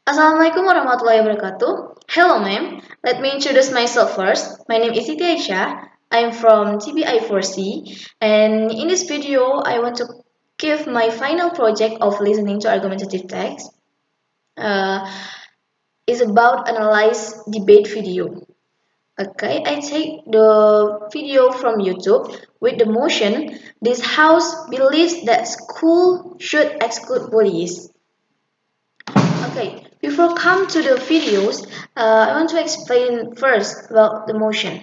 Assalamualaikum warahmatullahi wabarakatuh. Hello, ma'am. Let me introduce myself first. My name is Siti Aisyah. I'm from TBI4C, and in this video, I want to give my final project of listening to argumentative text. Uh, is about analyze debate video. Okay, I take the video from YouTube with the motion. This house believes that school should exclude bullies. Okay, before come to the videos, I want to explain first about the motion.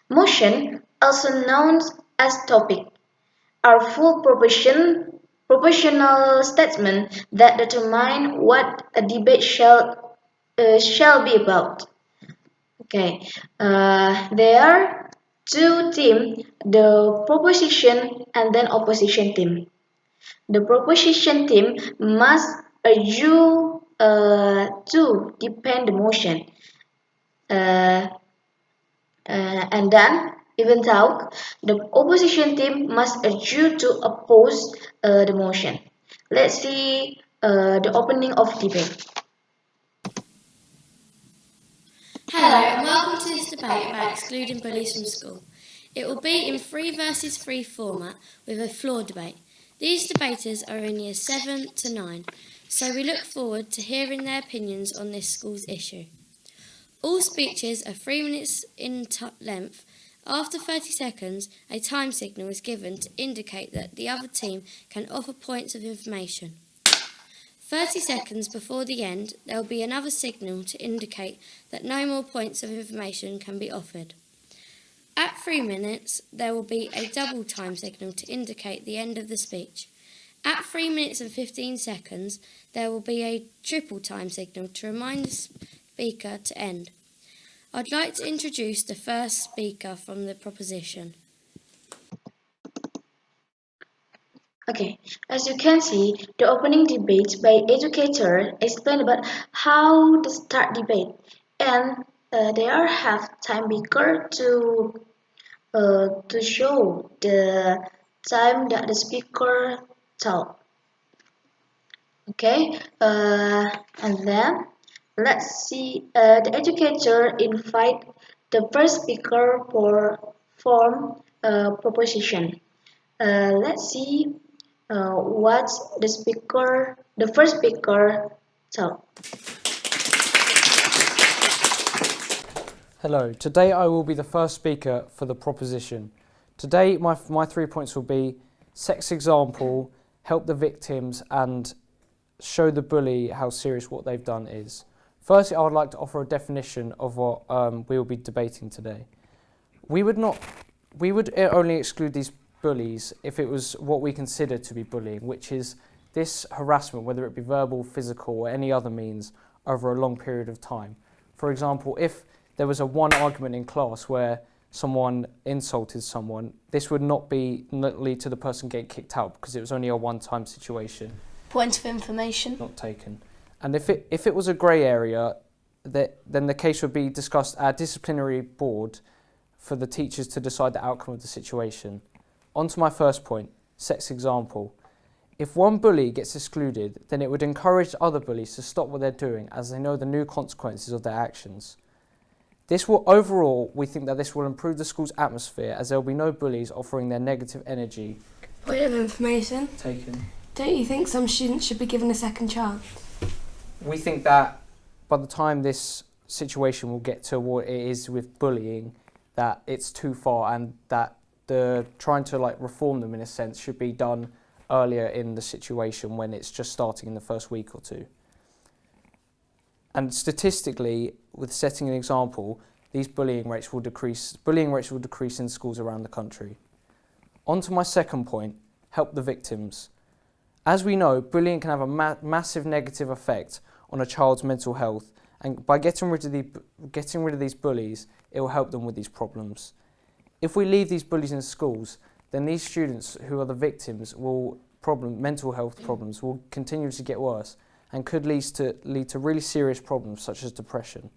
Motion, also known as topic, are full proportional statements that determine what a debate shall be about. Okay, there are two teams: the proposition and then opposition team. The proposition team must argue to depend the motion, uh, and then even though the opposition team must argue to oppose the motion. Let's see the opening of debate. Hello and welcome to this debate about excluding bullies from school. It will be in 3 versus 3 format with a floor debate. These debaters are in years 7 to 9, so we look forward to hearing their opinions on this school's issue. All speeches are 3 minutes in length. After 30 seconds, a time signal is given to indicate that the other team can offer points of information. 30 seconds before the end, there will be another signal to indicate that no more points of information can be offered. At 3 minutes, there will be a double time signal to indicate the end of the speech. At 3 minutes and 15 seconds, there will be a triple time signal to remind the speaker to end. I'd like to introduce the first speaker from the proposition. Okay, as you can see, the opening debate by educator explain about how to start debate, and they are have time beaker to show the time that the speaker talk. Okay, and then let's see. The educator invite the first speaker for form proposition. Let's see what the first speaker talk. Hello, today I will be the first speaker for the proposition. Today my 3 points will be sex example, help the victims and show the bully how serious what they've done is. Firstly, I would like to offer a definition of what we will be debating today. We would only exclude these bullies if it was what we consider to be bullying, which is this harassment, whether it be verbal, physical or any other means, over a long period of time. For example, if there was one argument in class where someone insulted someone, this would not lead to the person getting kicked out because it was only a one-time situation. Point of information. Not taken. And if it was a grey area, then the case would be discussed at a disciplinary board for the teachers to decide the outcome of the situation. On to my first point, sex example. If one bully gets excluded, then it would encourage other bullies to stop what they're doing as they know the new consequences of their actions. Overall, we think that this will improve the school's atmosphere as there will be no bullies offering their negative energy. Point of information. Taken. Don't you think some students should be given a second chance? We think that by the time this situation will get to what it is with bullying, that it's too far and that the trying to reform them in a sense should be done earlier in the situation when it's just starting in the first week or two. And statistically, with setting an example, these bullying rates will decrease in schools around the country. On to my second point, help the victims. As we know, bullying can have a massive negative effect on a child's mental health, and by getting rid of these bullies, it will help them with these problems. If we leave these bullies in schools, then these students who are the victims mental health problems will continue to get worse and could lead to really serious problems such as depression.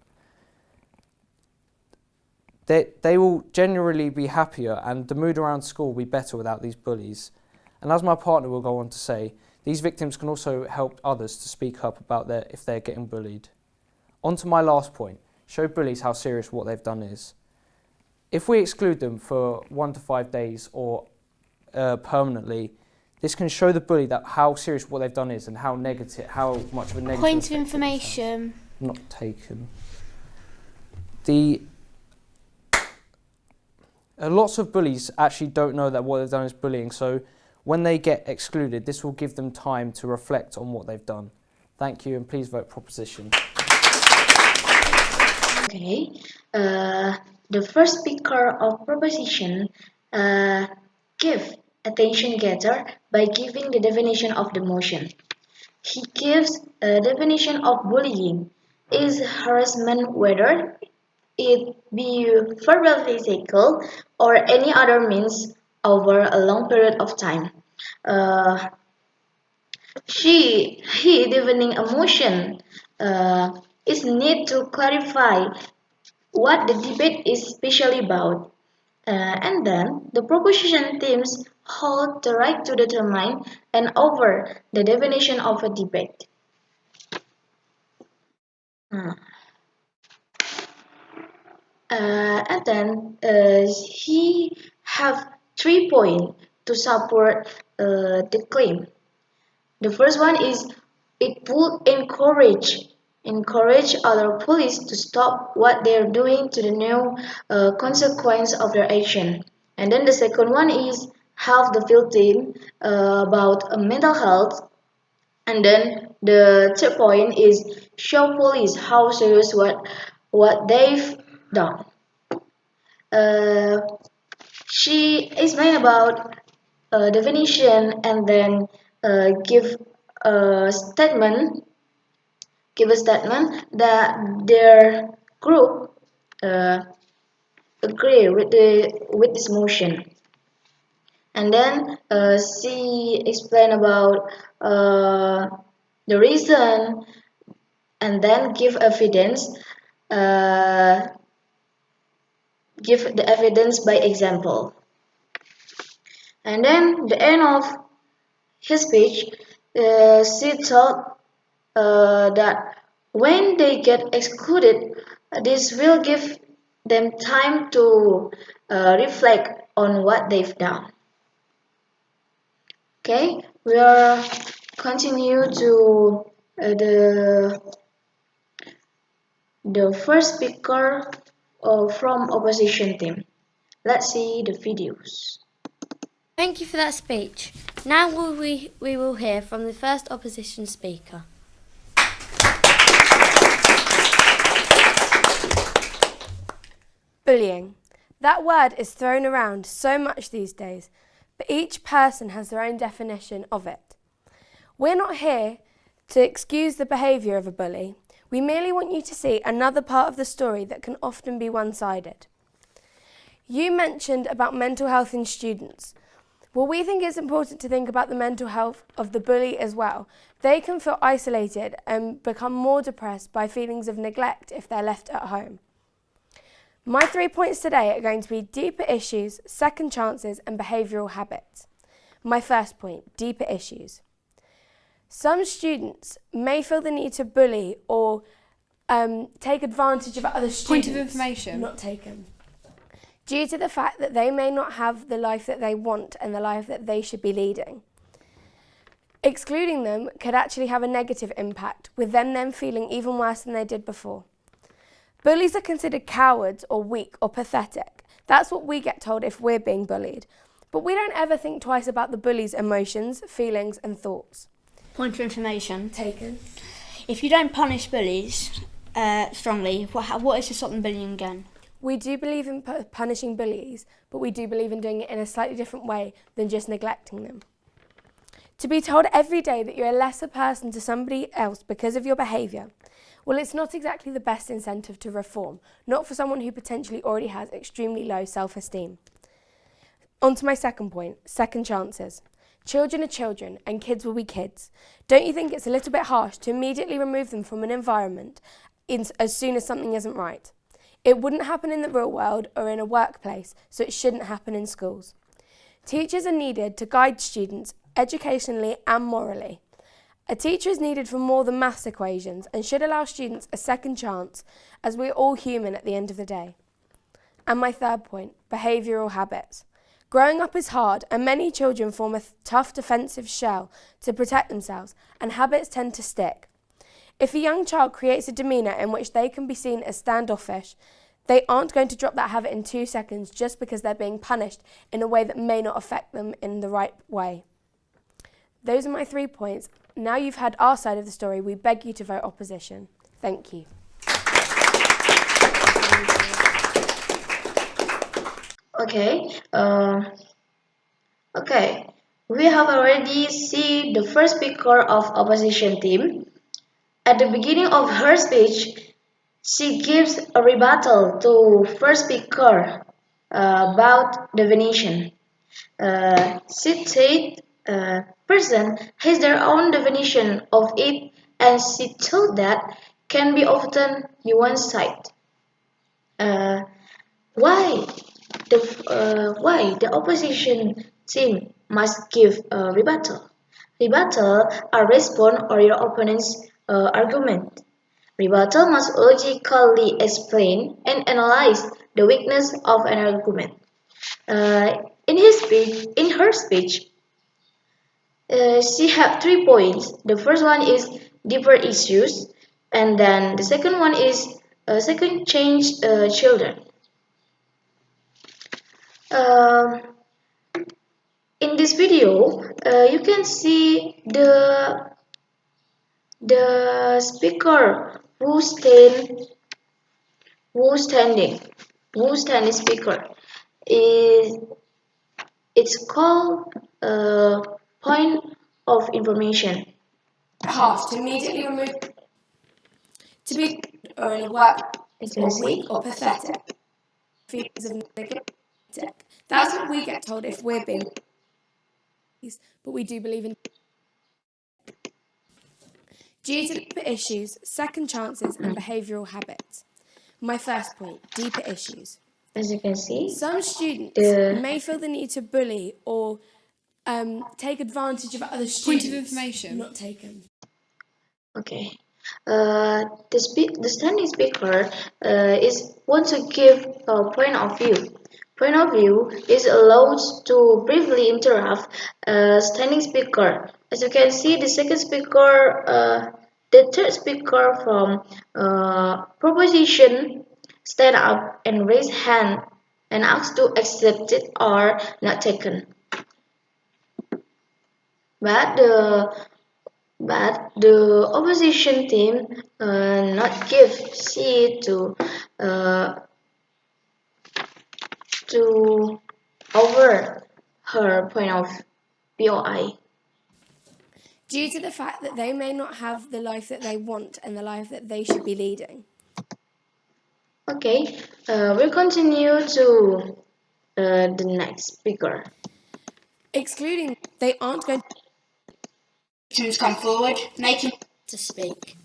They will generally be happier and the mood around school will be better without these bullies. And as my partner will go on to say, These victims can also help others to speak up about if they're getting bullied. On to my last point, show bullies how serious what they've done is. If we exclude them for 1 to 5 days or permanently, this can show the bully that how serious what they've done is and how much of a negative Point of effect it has. information. Not taken. Lots of bullies actually don't know that what they've done is bullying, so when they get excluded, this will give them time to reflect on what they've done. Thank you, and please vote proposition. Okay, the first speaker of proposition give attention getter by giving the definition of the motion. He gives a definition of bullying is harassment whether it be verbal, physical, or any other means over a long period of time. He defining a motion is need to clarify what the debate is specially about. And then the proposition teams hold the right to determine and over the definition of a debate. And then he have 3 points to support the claim. The first one is it would encourage other police to stop what they're doing to the new consequence of their action. And then the second one is help the field team about mental health. And then the third point is show police how serious what they've done. She explained about definition and then give a statement that their group agree with this motion. And then she explained about the reason and then give evidence. Give the evidence by example. And then the end of his speech, she thought that when they get excluded, this will give them time to reflect on what they've done. Okay, we are continue to the first speaker from opposition team. Let's see the videos. Thank you for that speech. Now we will hear from the first opposition speaker. Bullying. That word is thrown around so much these days, but each person has their own definition of it. We're not here to excuse the behaviour of a bully. We merely want you to see another part of the story that can often be one-sided. You mentioned about mental health in students. Well, we think it's important to think about the mental health of the bully as well. They can feel isolated and become more depressed by feelings of neglect if they're left at home. My 3 points today are going to be deeper issues, second chances and behavioural habits. My first point, deeper issues. Some students may feel the need to bully or take advantage of other students. Point of information. Not taken. Due to the fact that they may not have the life that they want and the life that they should be leading. Excluding them could actually have a negative impact, with them then feeling even worse than they did before. Bullies are considered cowards or weak or pathetic. That's what we get told if we're being bullied. But we don't ever think twice about the bully's emotions, feelings and thoughts. Point of information. Taken. If you don't punish bullies strongly, what is to stop them bullying again? We do believe in punishing bullies, but we do believe in doing it in a slightly different way than just neglecting them. To be told every day that you're a lesser person to somebody else because of your behaviour, well, it's not exactly the best incentive to reform, not for someone who potentially already has extremely low self-esteem. On to my second point, second chances. Children are children and kids will be kids. Don't you think it's a little bit harsh to immediately remove them from an environment as soon as something isn't right? It wouldn't happen in the real world or in a workplace, so it shouldn't happen in schools. Teachers are needed to guide students educationally and morally. A teacher is needed for more than maths equations and should allow students a second chance, as we're all human at the end of the day. And my third point, behavioural habits. Growing up is hard, and many children form a tough defensive shell to protect themselves, and habits tend to stick. If a young child creates a demeanour in which they can be seen as standoffish, they aren't going to drop that habit in 2 seconds just because they're being punished in a way that may not affect them in the right way. Those are my 3 points. Now you've had our side of the story, we beg you to vote opposition. Thank you. Okay, we have already seen the first speaker of opposition team. At the beginning of her speech, she gives a rebuttal to first speaker about definition. She said person has their own definition of it, and she told that can be often one side. Uh, why the opposition team must give a rebuttal? Rebuttal are respond or your opponent's argument. Rebuttal must logically explain and analyze the weakness of an argument. In her speech, she had 3 points. The first one is deeper issues, and then the second one is second change children. Um, in this video, you can see the speaker who standing speaker is it's called point of information. Half to immediately remove, to be or in a work or weak or pathetic. Feelings of negative. That's what we get told if we're being, but we do believe in. Due to deeper issues, second chances, and behavioural habits. My first point, deeper issues. As you can see, Some students may feel the need to bully or take advantage of other students. Point of information. Not taken. okay. The standing speaker is want to give a point of view. Point of view is allowed to briefly interrupt a standing speaker. As you can see, the second speaker, the third speaker from proposition stand up and raise hand and ask to accept it or not taken. But the opposition team not give seat to over her point of POI. Due to the fact that they may not have the life that they want and the life that they should be leading. Okay, we'll continue to the next speaker. Excluding, they aren't going To come forward, making To speak.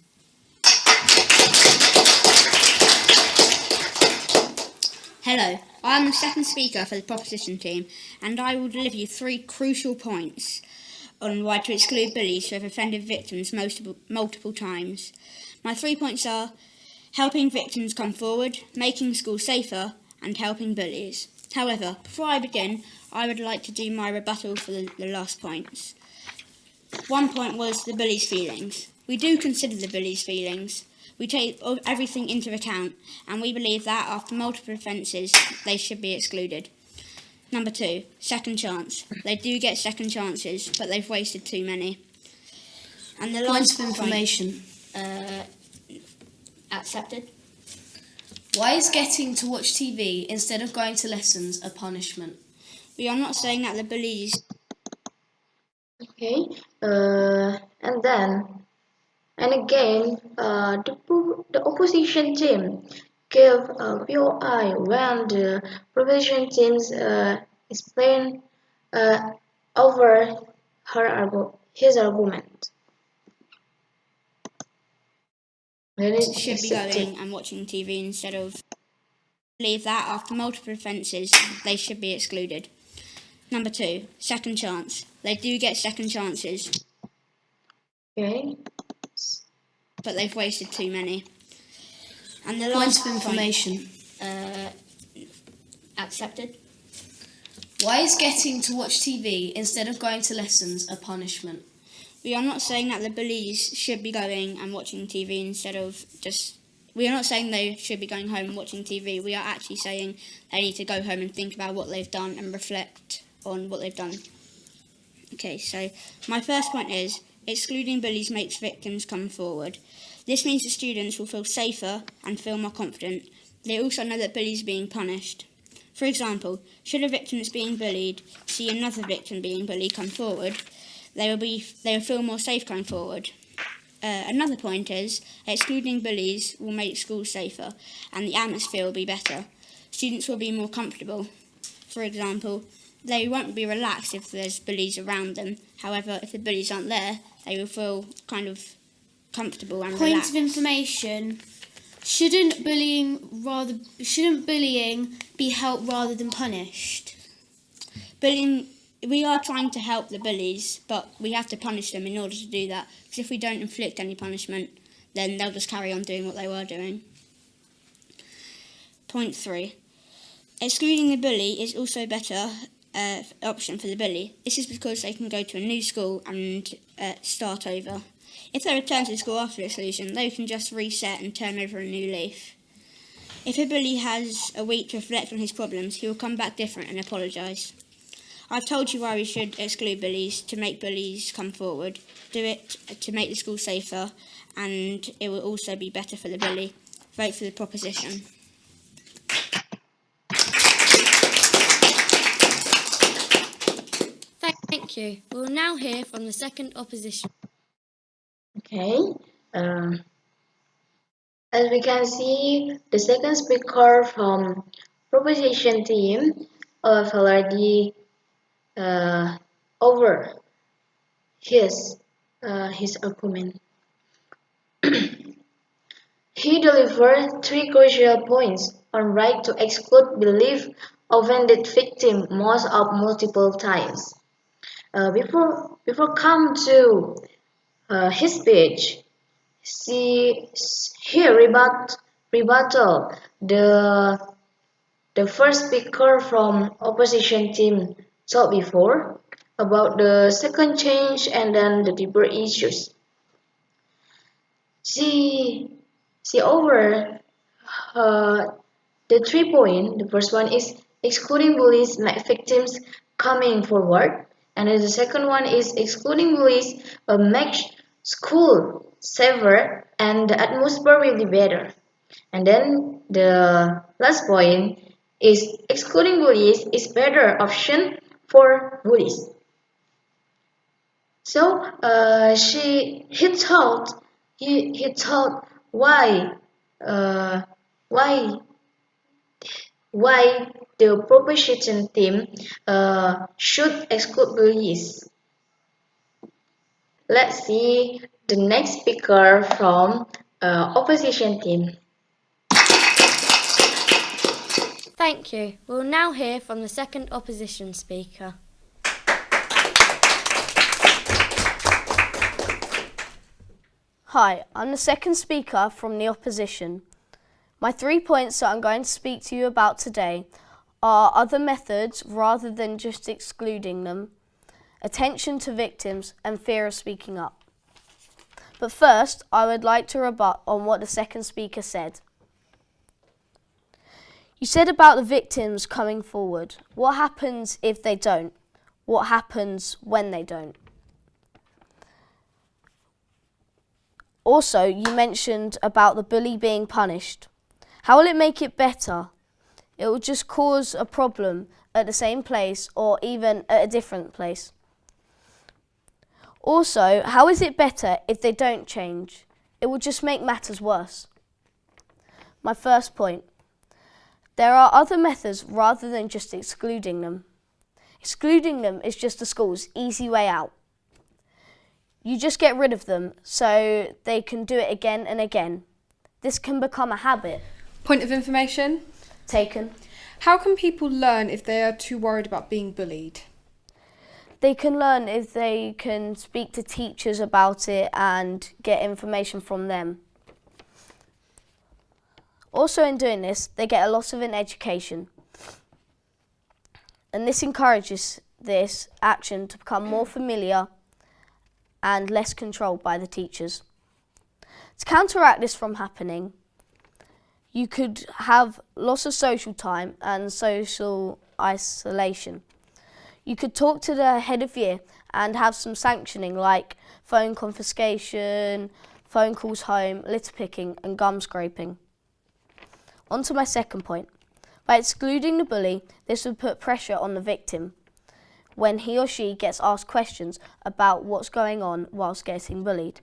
Hello, I am the second speaker for the proposition team, and I will deliver you 3 crucial points on why to exclude bullies who have offended victims multiple times. My 3 points are helping victims come forward, making schools safer, and helping bullies. However, before I begin, I would like to do my rebuttal for the last points. 1 point was the bully's feelings. We do consider the bully's feelings. We take everything into account, and we believe that after multiple offences, they should be excluded. Number 2, second chance. They do get second chances, but they've wasted too many. And the Points last of information. accepted. Why is getting to watch TV instead of going to lessons a punishment? We are not saying that the bullies. Okay, and again, the opposition team gave a POI when the proposition teams explain over his argument. Should be going and watching TV instead of. Believe that after multiple offences, they should be excluded. Number 2, second chance. They do get second chances, Okay. but they've wasted too many. And the Points last of information. accepted. Why is getting to watch TV instead of going to lessons a punishment? We are not saying that the bullies should be going and watching TV instead of just... We are not saying they should be going home and watching TV. We are actually saying they need to go home and think about what they've done and reflect on what they've done. Okay, so my first point is excluding bullies makes victims come forward. This means that students will feel safer and feel more confident. They also know that bullies are being punished. For example, should a victim that's being bullied see another victim being bullied come forward, they will feel more safe going forward. Another point is excluding bullies will make schools safer and the atmosphere will be better. Students will be more comfortable. For example, they won't be relaxed if there's bullies around them. However, if the bullies aren't there, they will feel kind of comfortable and Point relaxed. of information. Shouldn't bullying be helped rather than punished? Bullying, we are trying to help the bullies, but we have to punish them in order to do that. Because if we don't inflict any punishment, then they'll just carry on doing what they were doing. Point 3. Excluding the bully is also a better option for the bully. This is because they can go to a new school and start over. If they return to school after exclusion, they can just reset and turn over a new leaf. If a bully has a week to reflect on his problems, he will come back different and apologise. I've told you why we should exclude bullies, to make bullies come forward, do it to make the school safer, and it will also be better for the bully. Vote for the proposition. Thank you. We'll now hear from the second opposition. Okay. As we can see, the second speaker from proposition team have already over his argument. He delivered 3 crucial points on right to exclude belief offended victim most of multiple times. Before come to his speech, he rebuttal the first speaker from opposition team talked before about the second change and then the deeper issues. She over the 3 points. The first one is excluding bullies make victims coming forward, and then the second one is excluding bullies make school safer and the atmosphere will be better. And then the last point is excluding bullies is better option for bullies. So he thought why the proposition team should exclude bullies. Let's see the next speaker from opposition team. Thank you. We'll now hear from the second opposition speaker. Hi, I'm the second speaker from the opposition. My 3 points that I'm going to speak to you about today are other methods rather than just excluding them, attention to victims, and fear of speaking up. But first, I would like to rebut on what the second speaker said. You said about the victims coming forward. What happens if they don't? What happens when they don't? Also, you mentioned about the bully being punished. How will it make it better? It will just cause a problem at the same place or even at a different place. Also, how is it better if they don't change? It will just make matters worse. My first point. There are other methods rather than just excluding them. Excluding them is just the school's easy way out. You just get rid of them so they can do it again and again. This can become a habit. Point of information. Taken. How can people learn if they are too worried about being bullied? They can learn if they can speak to teachers about it and get information from them. Also in doing this, they get a lot of an education. And this encourages this action to become more familiar and less controlled by the teachers. To counteract this from happening, you could have lots of social time and social isolation. You could talk to the head of year and have some sanctioning like phone confiscation, phone calls home, litter picking and gum scraping. On to my second point. By excluding the bully, this would put pressure on the victim when he or she gets asked questions about what's going on whilst getting bullied.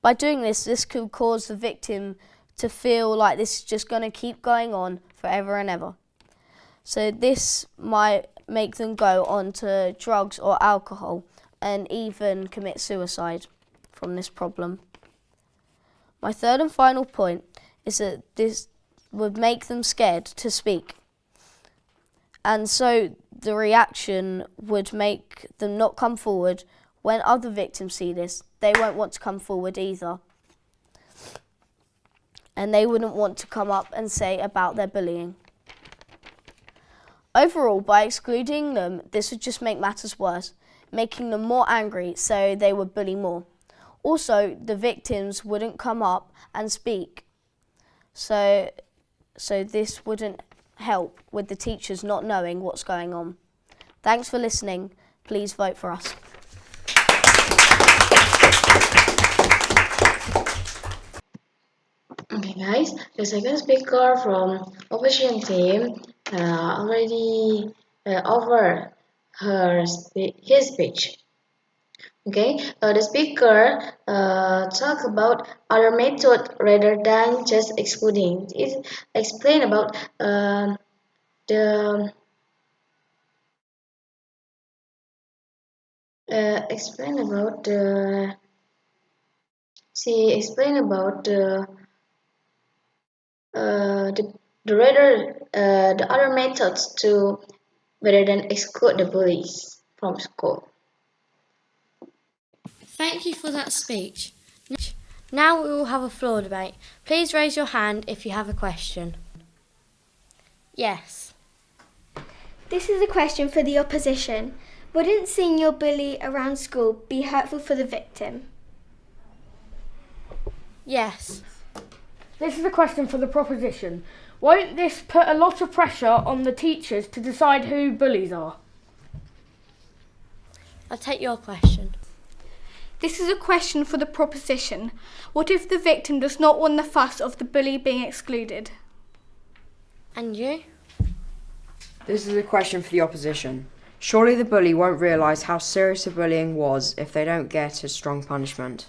By doing this, this could cause the victim to feel like this is just going to keep going on forever and ever. So this might make them go on to drugs or alcohol and even commit suicide from this problem. My third and final point is that this would make them scared to speak. And so the reaction would make them not come forward. When other victims see this, they won't want to come forward either. And they wouldn't want to come up and say about their bullying. Overall, by excluding them, this would just make matters worse, making them more angry so they would bully more. Also, the victims wouldn't come up and speak. So this wouldn't help with the teachers not knowing what's going on. Thanks for listening. Please vote for us. Okay guys, the second speaker from opposition team already over his speech. Okay, the speaker talk about other method rather than just excluding. It explain about the explain about the she explained about the other methods to rather than exclude the bullies from school. Thank you for that speech. Now we will have a floor debate. Please raise your hand if you have a question. Yes. This is a question for the opposition. Wouldn't seeing your bully around school be hurtful for the victim? Yes. This is a question for the proposition. Won't this put a lot of pressure on the teachers to decide who bullies are? I'll take your question. This is a question for the proposition. What if the victim does not want the fuss of the bully being excluded? And you? This is a question for the opposition. Surely the bully won't realise how serious the bullying was if they don't get a strong punishment.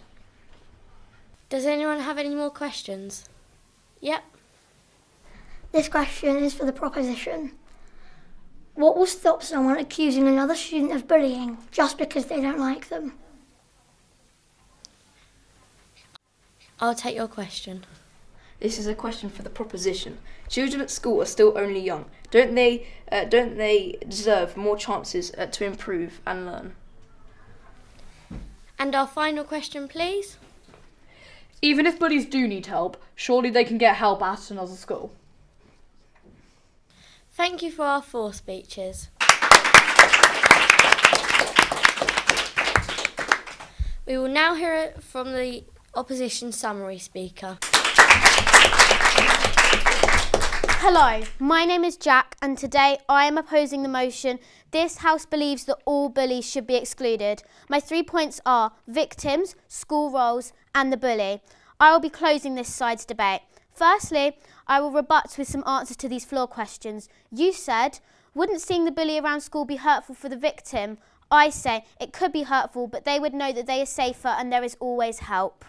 Does anyone have any more questions? Yep. This question is for the proposition. What will stop someone accusing another student of bullying just because they don't like them? I'll take your question. This is a question for the proposition. Children at school are still only young. Don't they deserve more chances to improve and learn? And our final question, please. Even if bullies do need help, surely they can get help at another school. Thank you for our 4 speeches. We will now hear it from the opposition summary speaker. Hello, my name is Jack and today I am opposing the motion this House believes that all bullies should be excluded. My 3 points are victims, school roles and the bully. I will be closing this side's debate. Firstly, I will rebut with some answers to these floor questions. You said, wouldn't seeing the bully around school be hurtful for the victim? I say, it could be hurtful, but they would know that they are safer and there is always help.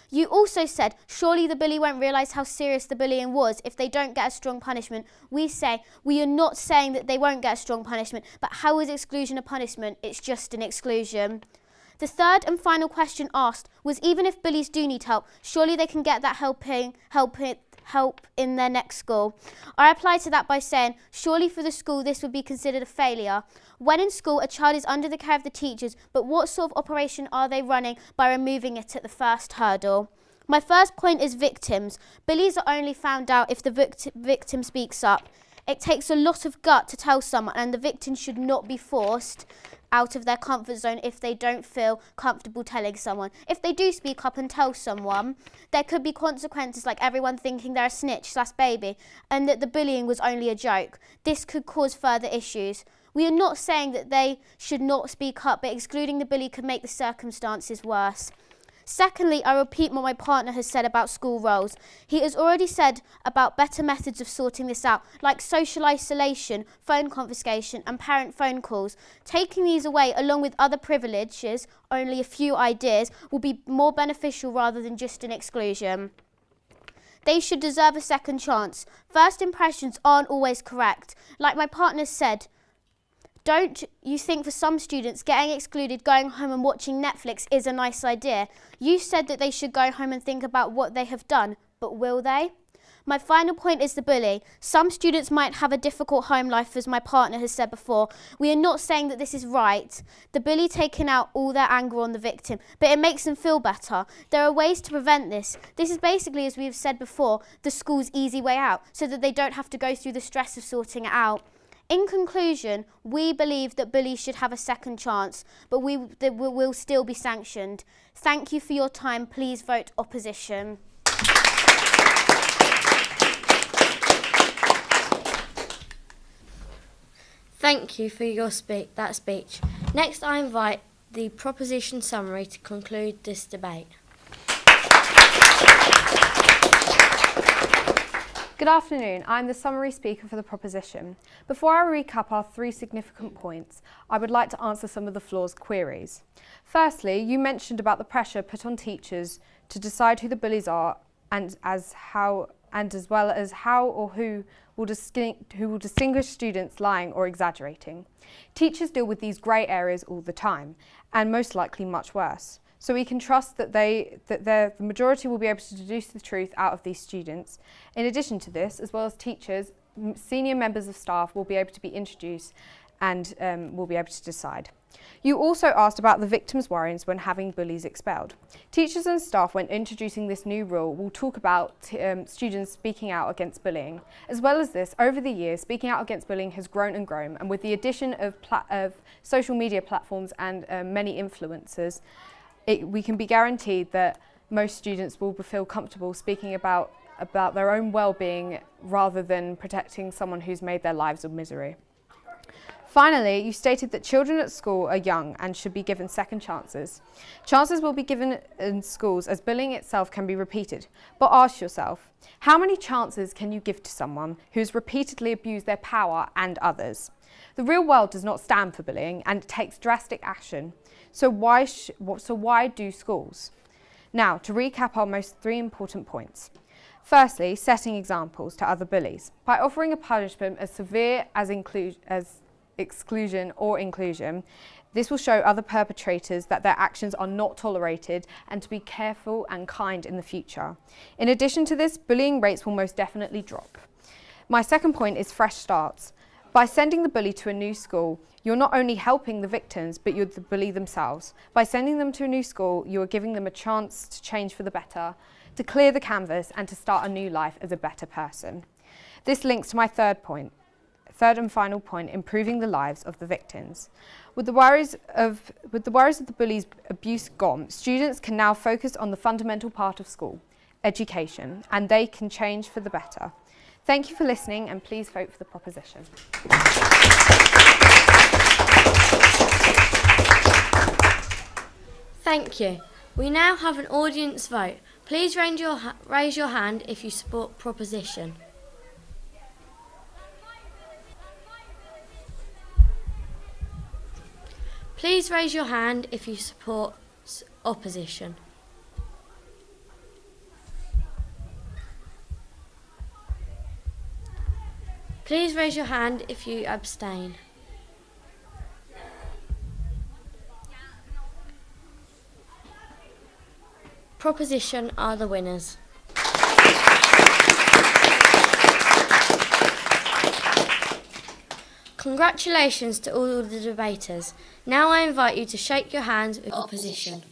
You also said, surely the bully won't realise how serious the bullying was if they don't get a strong punishment. We say, we are not saying that they won't get a strong punishment, but how is exclusion a punishment? It's just an exclusion. The third and final question asked was, even if bullies do need help, surely they can get that help help in their next school. I replied to that by saying, surely for the school this would be considered a failure. When in school, a child is under the care of the teachers, but what sort of operation are they running by removing it at the first hurdle? My first point is victims. Bullies are only found out if the victim speaks up. It takes a lot of gut to tell someone, and the victim should not be forced out of their comfort zone if they don't feel comfortable telling someone. If they do speak up and tell someone, there could be consequences like everyone thinking they're a snitch/baby and that the bullying was only a joke. This could cause further issues. We are not saying that they should not speak up, but excluding the bully could make the circumstances worse. Secondly, I repeat what my partner has said about school roles. He has already said about better methods of sorting this out, like social isolation, phone confiscation and parent phone calls. Taking these away, along with other privileges, only a few ideas, will be more beneficial rather than just an exclusion. They should deserve a second chance. First impressions aren't always correct. Like my partner said, don't you think for some students getting excluded, going home and watching Netflix is a nice idea? You said that they should go home and think about what they have done, but will they? My final point is the bully. Some students might have a difficult home life, as my partner has said before. We are not saying that this is right. The bully taking out all their anger on the victim, but it makes them feel better. There are ways to prevent this. This is basically, as we have said before, the school's easy way out, so that they don't have to go through the stress of sorting it out. In conclusion, we believe that bullies should have a second chance, but they will still be sanctioned. Thank you for your time. Please vote opposition. Thank you for that speech. Next, I invite the proposition summary to conclude this debate. Good afternoon, I'm the summary speaker for the proposition. Before I recap our 3 significant points, I would like to answer some of the floor's queries. Firstly, you mentioned about the pressure put on teachers to decide who the bullies are and as well as how or who will distinguish students lying or exaggerating. Teachers deal with these grey areas all the time, and most likely much worse. So we can trust that the majority will be able to deduce the truth out of these students. In addition to this, as well as teachers, senior members of staff will be able to be introduced and will be able to decide. You also asked about the victims' worries when having bullies expelled. Teachers and staff, when introducing this new rule, will talk about students speaking out against bullying. As well as this, over the years, speaking out against bullying has grown and grown, and with the addition of social media platforms and many influencers, we can be guaranteed that most students will feel comfortable speaking about their own well-being rather than protecting someone who's made their lives a misery. Finally, you stated that children at school are young and should be given second chances. Chances will be given in schools as bullying itself can be repeated. But ask yourself, how many chances can you give to someone who's repeatedly abused their power and others? The real world does not stand for bullying and it takes drastic action. So why do schools? Now, to recap our most 3 important points. Firstly, setting examples to other bullies. By offering a punishment as severe as exclusion or inclusion, this will show other perpetrators that their actions are not tolerated and to be careful and kind in the future. In addition to this, bullying rates will most definitely drop. My second point is fresh starts. By sending the bully to a new school, you're not only helping the victims, but you're the bully themselves. By sending them to a new school, you are giving them a chance to change for the better, to clear the canvas and to start a new life as a better person. This links to my third and final point, improving the lives of the victims. With the worries of the bully's abuse gone, students can now focus on the fundamental part of school, education, and they can change for the better. Thank you for listening and please vote for the proposition. Thank you. We now have an audience vote. Please raise your hand if you support proposition. Please raise your hand if you support opposition. Please raise your hand if you abstain. Proposition are the winners. Congratulations to all the debaters. Now I invite you to shake your hands with opposition.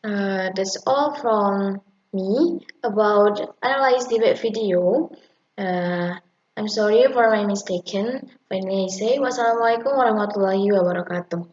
That's all from me about analyze debate video. I'm sorry for my mistaken. Finally, I say wassalamualaikum warahmatullahi wabarakatuh.